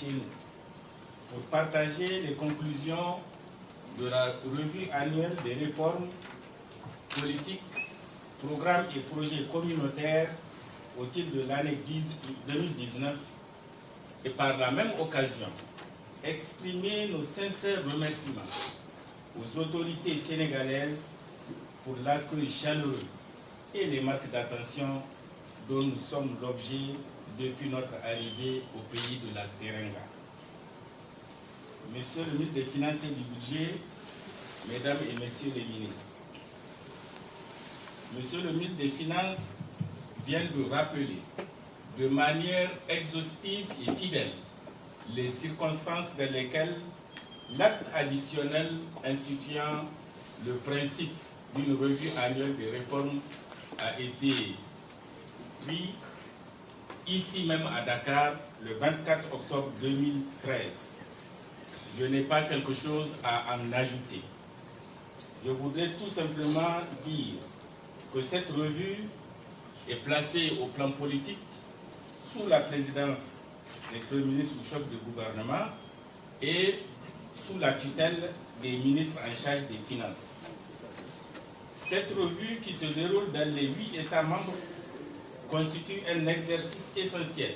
chez nous pour partager les conclusions de la revue annuelle des réformes politiques, programmes et projets communautaires au titre de l'année 2019 et par la même occasion exprimer nos sincères remerciements aux autorités sénégalaises pour l'accueil chaleureux et les marques d'attention dont nous sommes l'objet depuis notre arrivée au pays de la Teranga. Monsieur le ministre des Finances et du Budget, Mesdames et Messieurs les ministres, Monsieur le ministre des Finances vient de rappeler de manière exhaustive et fidèle les circonstances dans lesquelles l'acte additionnel instituant le principe d'une revue annuelle des réformes a été pris ici même à Dakar le 24 octobre 2013. Je n'ai pas quelque chose à en ajouter. Je voudrais tout simplement dire que cette revue est placée au plan politique sous la présidence des premiers ministres ou chefs de gouvernement et sous la tutelle des ministres en charge des finances. Cette revue qui se déroule dans les 8 États membres constitue un exercice essentiel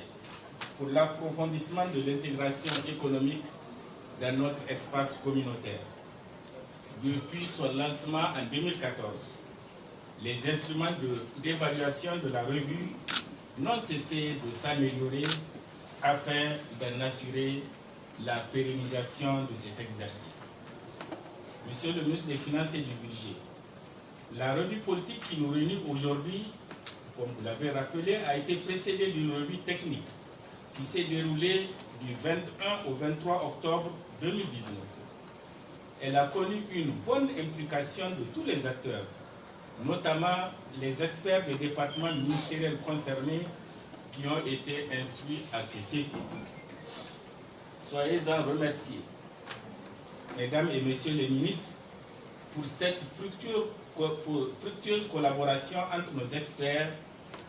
pour l'approfondissement de l'intégration économique dans notre espace communautaire. Depuis son lancement en 2014, les instruments d'évaluation de la revue n'ont cessé de s'améliorer afin d'en assurer la pérennisation de cet exercice. Monsieur le ministre des Finances et du Budget, la revue politique qui nous réunit aujourd'hui, comme vous l'avez rappelé, a été précédée d'une revue technique qui s'est déroulée du 21 au 23 octobre 2019. Elle a connu une bonne implication de tous les acteurs, notamment les experts des départements ministériels concernés qui ont été instruits à cet effet. Soyez-en remerciés, Mesdames et Messieurs les ministres, pour cette fructueuse collaboration entre nos experts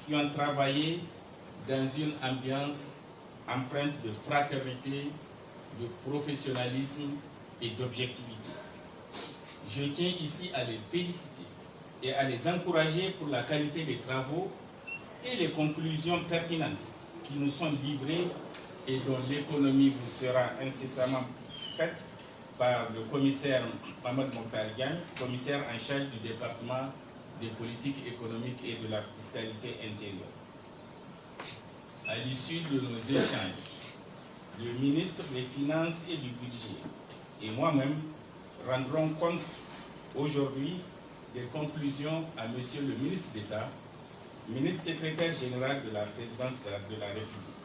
qui ont travaillé dans une ambiance empreinte de fraternité, de professionnalisme et d'objectivité. Je tiens ici à les féliciter et à les encourager pour la qualité des travaux et les conclusions pertinentes qui nous sont livrées et dont l'économie vous sera incessamment faite par le commissaire Mohamed Mokhtar Diagne, commissaire en charge du département des politiques économiques et de la fiscalité intérieure. À l'issue de nos échanges, le ministre des Finances et du Budget et moi-même rendrons compte aujourd'hui des conclusions à Monsieur le ministre d'État, ministre secrétaire général de la présidence de la République,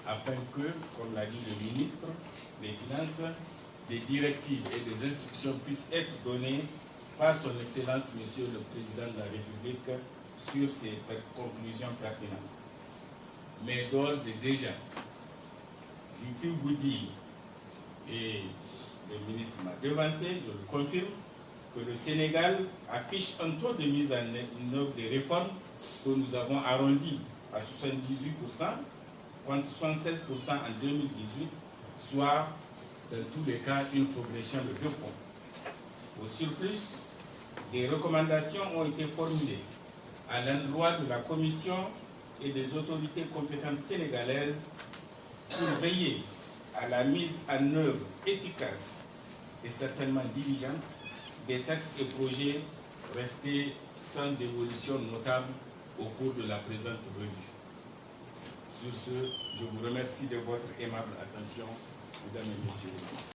afin que, comme l'a dit le ministre des Finances, des directives et des instructions puissent être données par son Excellence Monsieur le Président de la République sur ces conclusions pertinentes. Mais d'ores et déjà, je peux vous dire, et le ministre m'a devancé, je le confirme, que le Sénégal affiche un taux de mise en œuvre des réformes que nous avons arrondi à 78%, contre 76% en 2018, soit dans tous les cas une progression de 2 points. Au surplus, des recommandations ont été formulées à l'endroit de la Commission et des autorités compétentes sénégalaises pour veiller à la mise en œuvre efficace et certainement diligente des textes et projets restés sans évolution notable au cours de la présente revue. Sur ce, je vous remercie de votre aimable attention, Mesdames et Messieurs les ministres.